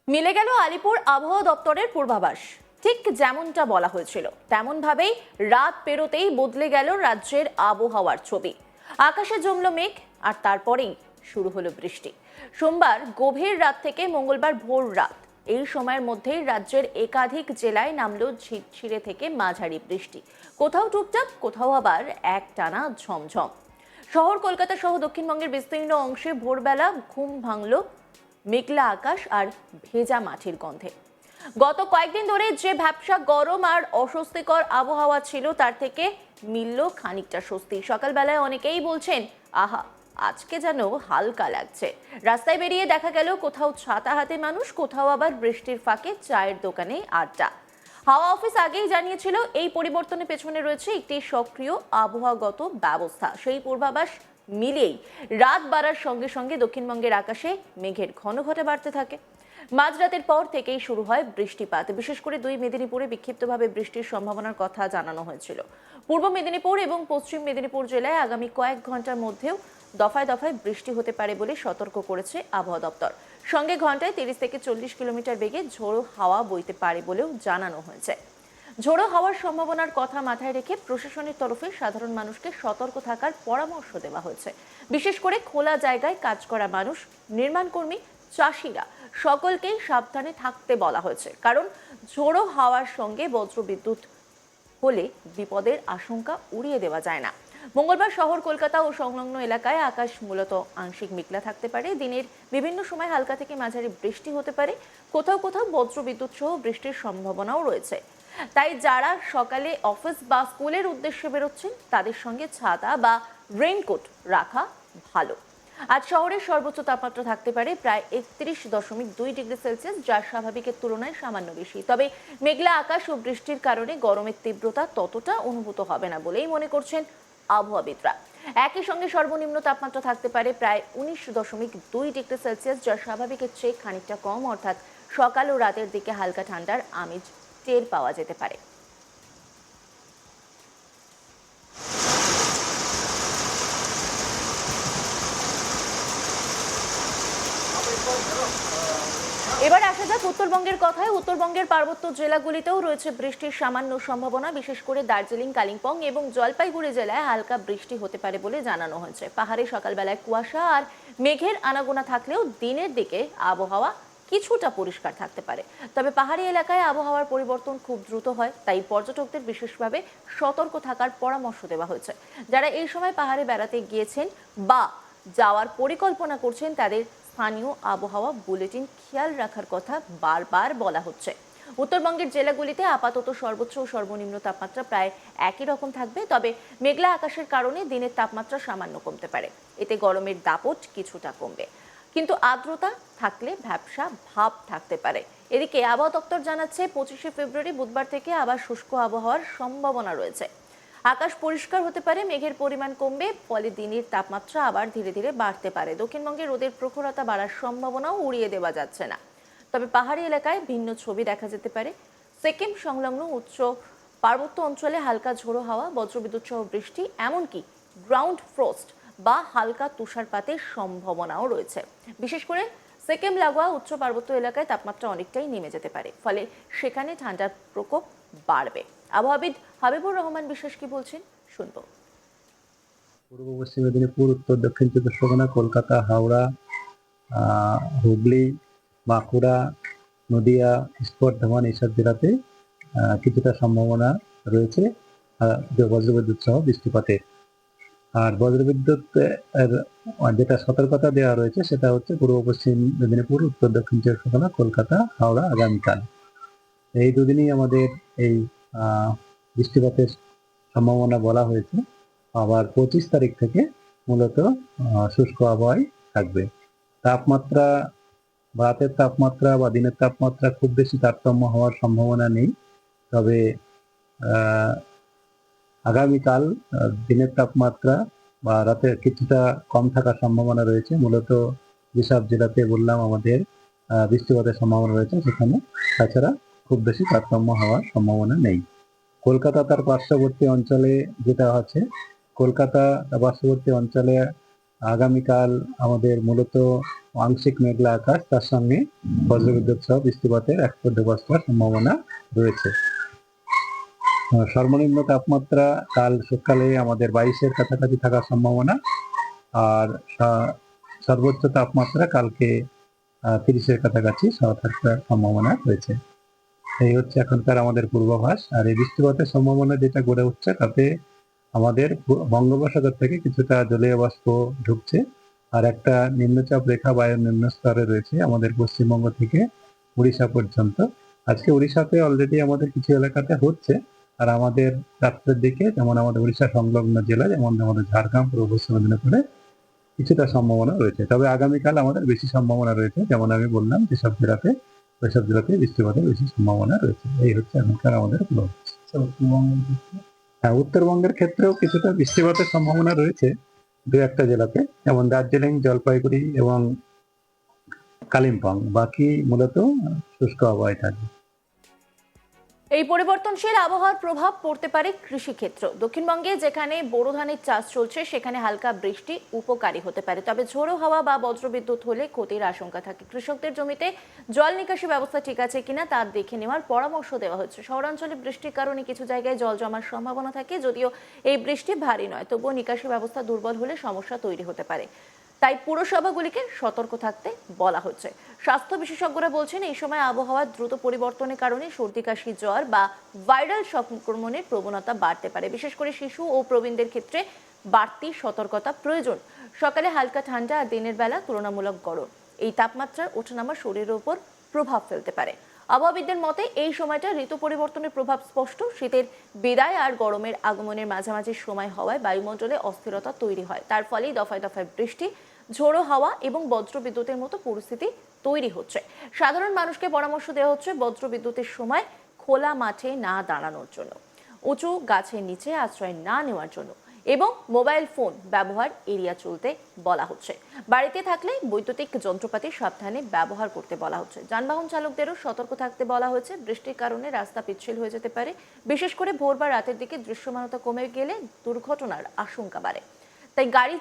মিলে গেল আলিপুর আবহাওয়া দপ্তরের পূর্বাভাস। ঠিক যেমনটা বলা হয়েছিল তেমন ভাবেই রাত পেরোতেই বদলে গেল রাজ্যের আবহাওয়ার ছবি। আকাশে জমল মেঘ আর তারপরেই শুরু হলো বৃষ্টি। সোমবার গভীর রাত থেকে মঙ্গলবার ভোর রাত এই সময়ের মধ্যেই রাজ্যের একাধিক জেলায় নামলো ঝিরঝিরে থেকে মাঝারি বৃষ্টি। কোথাও টুপটাপ, কোথাও আবার একটানা ঝমঝম। শহর কলকাতা সহ দক্ষিণবঙ্গের বিস্তীর্ণ অংশে ভোরবেলা ঘুম ভাঙল মেঘলা আকাশ আর ভেজা মাটির গন্ধে। গত কয়েকদিন ধরে যে ভ্যাপসা গরম আর অস্বস্তিকর আবহাওয়া ছিল তার থেকে মিলল খানিকটা স্বস্তি। সকালবেলায় অনেকেই বলছেন, আহা, আজকে যেন হালকা লাগছে। রাস্তায় বেরিয়ে দেখা গেল কোথাও ছাতা হাতে মানুষ, কোথাও আবার বৃষ্টির ফাঁকে চায়ের দোকানে আড্ডা। হাওয়া অফিস আগেই জানিয়েছিল এই পরিবর্তনের পেছনে রয়েছে একটি সক্রিয় আবহাওয়াগত ব্যবস্থা। সেই পূর্বাভাস মিলেই রাত বাড়ার সঙ্গে সঙ্গে দক্ষিণবঙ্গের আকাশে মেঘের ঘনঘটা বাড়তে থাকে। মাঝরাতের পর থেকেই শুরু হয় বৃষ্টিপাত। বিশেষ করে দুই মেদিনীপুরে বিক্ষিপ্তভাবে বৃষ্টির সম্ভাবনার কথা জানানো হয়েছিল। পূর্ব মেদিনীপুর এবং পশ্চিম মেদিনীপুর জেলায় আগামী কয়েক ঘন্টার মধ্যেও দফায় দফায় বৃষ্টি হতে পারে বলে সতর্ক করেছে আবহাওয়া দপ্তর। সঙ্গে ঘন্টায় 30 থেকে 40 কিলোমিটার বেগে ঝোড়ো হাওয়া বইতে পারে বলেও জানানো হয়েছে। ঝোড়ো হাওয়ার সম্ভাবনার কথা মাথায় রেখে প্রশাসনের তরফে সাধারণ মানুষকে সতর্ক থাকার পরামর্শ দেওয়া হয়েছে। বিশেষ করে খোলা জায়গায় কাজ করা মানুষ, নির্মাণ কর্মী, চাষিরা সকলকেই সাবধানে থাকতে বলা হয়েছে। কারণ ঝোড়ো হাওয়ার সঙ্গে বজ্রবিদ্যুৎ হলে বিপদের আশঙ্কা উড়িয়ে দেওয়া যায় না। মঙ্গলবার শহর কলকাতা ও সংলগ্ন এলাকায় আকাশ মূলত আংশিক মেঘলা থাকতে পারে। দিনের বিভিন্ন সময় হালকা থেকে মাঝারি বৃষ্টি হতে পারে। কোথাও কোথাও বজ্রবিদ্যুৎ সহ বৃষ্টির সম্ভাবনাও রয়েছে। তাই যারা সকালে অফিস বা স্কুলের উদ্দেশ্যে বেরোচ্ছেন তাদের সঙ্গে ছাতা বা রেইনকোট রাখা ভালো। আজ শহরের সর্বোচ্চ তাপমাত্রা থাকতে পারে প্রায় 31.2 ডিগ্রি সেলসিয়াস, যা স্বাভাবিকের তুলনায় সামান্য বেশি। তবে মেঘলা আকাশ ও বৃষ্টির কারণে গরমের তীব্রতা ততটা অনুভূত হবে না বলেই মনে করছেন আবহাওয়াবিদরা। একই সঙ্গে সর্বনিম্ন তাপমাত্রা থাকতে পারে প্রায় 19.2 ডিগ্রি সেলসিয়াস, যা স্বাভাবিকের চেয়ে খানিকটা কম। অর্থাৎ সকাল ও রাতের দিকে হালকা ঠান্ডার আমেজ টের পাওয়া যেতে পারে। এবার আসা যাক উত্তরবঙ্গের কথায়। উত্তরবঙ্গের পার্বত্য জেলাগুলিতেও রয়েছে বৃষ্টির সামান্য সম্ভাবনা। বিশেষ করে দার্জিলিং, কালিম্পং এবং জলপাইগুড়ি জেলায় হালকা বৃষ্টি হতে পারে বলে জানানো হয়েছে। পাহাড়ে সকালবেলায় কুয়াশা আর মেঘের আনাগোনা থাকলেও দিনের দিকে আবহাওয়া কিছুটা পরিষ্কার থাকতে পারে। তবে পাহাড়ি এলাকায় আবহাওয়ার পরিবর্তন খুব দ্রুত হয়, তাই পর্যটকদের বিশেষভাবে সতর্ক থাকার পরামর্শ দেওয়া হয়েছে। যারা এই সময় পাহাড়ে বেড়াতে গিয়েছেন বা যাওয়ার পরিকল্পনা করছেন তাদের স্থানীয় আবহাওয়া বুলেটিন খেয়াল রাখার কথা বারবার বলা হচ্ছে। উত্তরবঙ্গের জেলাগুলিতে আপাতত সর্বোচ্চ ও সর্বনিম্ন তাপমাত্রা প্রায় একই রকম থাকবে। তবে মেঘলা আকাশের কারণে দিনের তাপমাত্রা সামান্য কমতে পারে। এতে গরমের দাপট কিছুটা কমবে, কিন্তু আর্দ্রতা থাকলে ভ্যাপসা ভাব থাকতে পারে। এদিকে আবহাওয়া দপ্তর জানাচ্ছে 25শে ফেব্রুয়ারি বুধবার থেকে আবার শুষ্ক আবহাওয়ার সম্ভাবনা রয়েছে। আকাশ পরিষ্কার হতে পারে, মেঘের পরিমাণ কমবে, ফলে দিনের তাপমাত্রা আবার ধীরে ধীরে বাড়তে পারে। দক্ষিণবঙ্গে রোদের প্রখরতা বাড়ার সম্ভাবনাও উড়িয়ে দেওয়া যাচ্ছে না। তবে পাহাড়ি এলাকায় ভিন্ন ছবি দেখা যেতে পারে। সিকিম সংলগ্ন উচ্চ পার্বত্য অঞ্চলে হালকা ঝোড়ো হাওয়া, বজ্রবিদ্যুৎ সহ বৃষ্টি, এমনকি গ্রাউন্ড ফ্রস্ট বা হালকা তুষারপাতের সম্ভাবনাও রয়েছে। বিশেষ করে সিকিম লাগোয়া উচ্চ পার্বত্য এলাকায় তাপমাত্রা অনেকটাই নেমে যেতে পারে, ফলে সেখানে ঠান্ডার প্রকোপ বাড়বে। আবহাওয়াবিদ হাবিবুর রহমান বিশ্বাস কি বলছেন শুনবো। পূর্ব পশ্চিম মেদিনীপুর, উত্তর দক্ষিণ চব্বিশ পরগনা, কলকাতা, হাওড়া, হুগলি, বাঁকুড়া, নদিয়া, বর্ধমান এইসব জেলাতে কিছুটা সম্ভাবনা রয়েছে বজ্রবিদ্যুৎ সহ বৃষ্টিপাতের। আর বজ্রবিদ্যুৎ যেটা সতর্কতা দেওয়া রয়েছে সেটা হচ্ছে পূর্ব পশ্চিম মেদিনীপুর, উত্তর দক্ষিণ চব্বিশ পরগনা, কলকাতা, হাওড়া আগামীকাল এই দুদিনই আমাদের এই বৃষ্টিপাতের সম্ভাবনা বলা হয়েছে। আবার 25 তারিখ থেকে মূলত শুষ্ক আবহাওয়াই থাকবে। তাপমাত্রা, রাতের তাপমাত্রা বা দিনের তাপমাত্রা খুব বেশি তারতম্য হওয়ার সম্ভাবনা নেই। তবে আগামীকাল দিনের তাপমাত্রা বা রাতে কিছুটা কম থাকার সম্ভাবনা রয়েছে। মূলত যেসব জেলাতে বললাম আমাদের বৃষ্টিপাতের সম্ভাবনা রয়েছে সেখানে, তাছাড়া খুব বেশি তারতম্য হওয়ার সম্ভাবনা নেই। কলকাতা তার পার্শ্ববর্তী অঞ্চলে যেটা আছে, কলকাতা পার্শ্ববর্তী অঞ্চলে আগামীকাল আমাদের মূলত আংশিক মেঘলা আকাশ, তার সঙ্গে বজ্রবিদ্যুৎ সহ বৃষ্টিপাতের এক পর্যবস্থার সম্ভাবনা রয়েছে। সর্বনিম্ন তাপমাত্রা কাল সকালে আমাদের 22-এর কাছাকাছি থাকার সম্ভাবনা, আর সর্বোচ্চ তাপমাত্রা কালকে 30-এর কাছাকাছি থাকার সম্ভাবনা রয়েছে। এই হচ্ছে এখনকার আমাদের পূর্বাভাস। আর এই বৃষ্টিপাতের সম্ভাবনা যেটা গড়ে উঠছে, তাতে আমাদের বঙ্গোপসাগর থেকে কিছুটা জলীয় বাষ্প ঢুকছে, আর একটা নিম্নচাপ রেখা বায়ুর নিম্ন স্তরে রয়েছে আমাদের পশ্চিমবঙ্গ থেকে উড়িষ্যা পর্যন্ত। আজকে উড়িষ্যাতে অলরেডি আমাদের কিছু এলাকাতে হচ্ছে, আর আমাদের রাত্রের দিকে যেমন আমাদের উড়িষ্যা সংলগ্ন জেলা, যেমন আমাদের ঝাড়গ্রাম, পূর্ব পশ্চিম মেদিনীপুরে কিছুটা সম্ভাবনা রয়েছে। তবে আগামীকাল আমাদের বেশি সম্ভাবনা রয়েছে, যেমন আমি বললাম যেসব জেলাতে, ওইসব জেলাতে বৃষ্টিপাতের বেশি সম্ভাবনা রয়েছে। এই হচ্ছে এখনকার আমাদের পূর্বাভাস। হ্যাঁ, উত্তরবঙ্গের ক্ষেত্রেও কিছুটা বৃষ্টিপাতের সম্ভাবনা রয়েছে দু একটা জেলাতে, যেমন দার্জিলিং, জলপাইগুড়ি এবং কালিম্পং। বাকি মূলত শুষ্ক আবহাওয়ায় থাকবে। এই পরিবর্তনশীল আবহাওয়ার প্রভাব পড়তে পারে কৃষিক্ষেত্র। দক্ষিণবঙ্গে যেখানে বোরো ধানের চাষ চলছে, সেখানে হালকা বৃষ্টি উপকারী হতে পারে, তবে ঝোড়ো হাওয়া বা বজ্রবিদ্যুৎ হলে ক্ষতির আশঙ্কা থাকে। কৃষকদের জমিতে জল নিকাশি ব্যবস্থা ঠিক আছে কিনা তা দেখে নেওয়ার পরামর্শ দেওয়া হচ্ছে। শহরাঞ্চলে বৃষ্টির কারণে কিছু জায়গায় জল জমার সম্ভাবনা থাকে, যদিও এই বৃষ্টি ভারী নয়, তবুও নিকাশি ব্যবস্থা দুর্বল হলে সমস্যা তৈরি হতে পারে। তাই পুরসভাগুলিকে সতর্ক থাকতে বলা হচ্ছে। স্বাস্থ্য বিশেষজ্ঞরা বলছেন, এই সময় আবহাওয়ার দ্রুত পরিবর্তনের কারণে সর্দি, কাশি, জ্বর বা ভাইরাল সংক্রমণের প্রবণতা বাড়তে পারে। বিশেষ করে শিশু ও প্রবীণদের ক্ষেত্রে বাড়তি সতর্কতা প্রয়োজন। সকালে হালকা ঠান্ডা আর দিনের বেলা তুলনামূলক গরম, এই তাপমাত্রার ওঠানামা শরীরের উপর প্রভাব ফেলতে পারে। আবহাওয়াবিদদের মতে এই সময়টা ঋতু পরিবর্তনের প্রভাব স্পষ্ট। শীতের বিদায় আর গরমের আগমনের মাঝামাঝি সময় হওয়ায় বায়ুমণ্ডলে অস্থিরতা তৈরি হয়। তার ফলেই দফায় দফায় বৃষ্টি, ঝোড়ো হাওয়া এবং বজ্রবিদ্যুতের মতো পরিস্থিতি তৈরি হচ্ছে। সাধারণ মানুষকে পরামর্শ দেওয়া হচ্ছে বজ্রবিদ্যুতের সময় খোলা মাঠে না দাঁড়ানোর জন্য, উঁচু গাছের নিচে আশ্রয় না নেওয়ার জন্য এবং মোবাইল ফোন ব্যবহার এড়িয়ে চলতে বলা হচ্ছে। বাড়িতে থাকলে বৈদ্যুতিক যন্ত্রপাতি সাবধানে ব্যবহার করতে বলা হচ্ছে। যানবাহন চালকদেরও সতর্ক থাকতে বলা হয়েছে। বৃষ্টির কারণে রাস্তা পিচ্ছিল হয়ে যেতে পারে, বিশেষ করে ভোর বা রাতের দিকে দৃশ্যমানতা কমে গেলে দুর্ঘটনার আশঙ্কা বাড়ে। তাই গাড়ি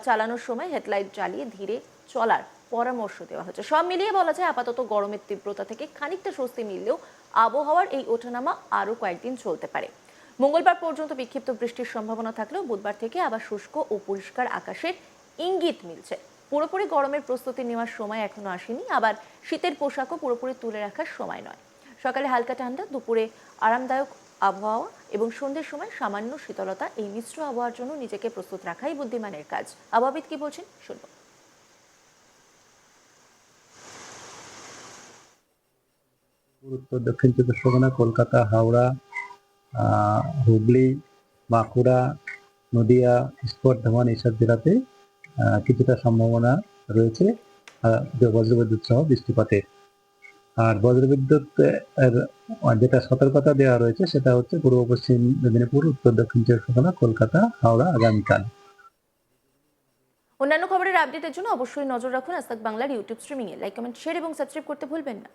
চালানোর সময় হেডলাইট জ্বালিয়ে ধীরে চলার পরামর্শ দেওয়া হচ্ছে। সব মিলিয়ে বলা যায়, আপাতত গরমের তীব্রতা থেকে খানিকটা স্বস্তি মিললেও আবহাওয়ার এই ওঠানামা আরো কয়েকদিন চলতে পারে। মঙ্গলবার পর্যন্ত বিক্ষিপ্ত বৃষ্টির সম্ভাবনা থাকলেও বুধবার থেকে আবার শুষ্ক ও পরিষ্কার আকাশের ইঙ্গিত মিলছে। পুরোপুরি গরমের প্রস্তুতি নেওয়ার সময় এখনো আসেনি, আবার শীতের পোশাকও পুরোপুরি তুলে রাখার সময় নয়। সকালে হালকা ঠান্ডা, দুপুরে আরামদায়ক আবহাওয়া এবং সন্ধ্যের সময় সামান্য শীতলতা, এই মিশ্র আবহাওয়ার জন্য নিজেকে প্রস্তুত রাখাই বুদ্ধিমানের কাজ। আবহাওয়াবিদ কি বলছেন শুনবো। উত্তর দক্ষিণ 24 কলকাতা, হাওড়া, হুগলি, বাঁকুড়া, নদিয়া, বর্ধমান, এইসব জেলাতে কিছুটা সম্ভাবনা রয়েছে বজ্রবিদ্যুৎ সহ বৃষ্টিপাতের। আর বজ্রবিদ্যুৎ যেটা সতর্কতা দেওয়া রয়েছে, সেটা হচ্ছে পূর্ব পশ্চিম মেদিনীপুর, উত্তর দক্ষিণ 24 কলকাতা, হাওড়া আগামীকাল। অন্যান্য খবরের আপডেটের জন্য অবশ্যই নজর রাখুন আজ তাক বাংলার ইউটিউব স্ট্রিমিং এ। লাইক, কমেন্ট, শেয়ার এবং সাবস্ক্রাইব করতে ভুলবেন না।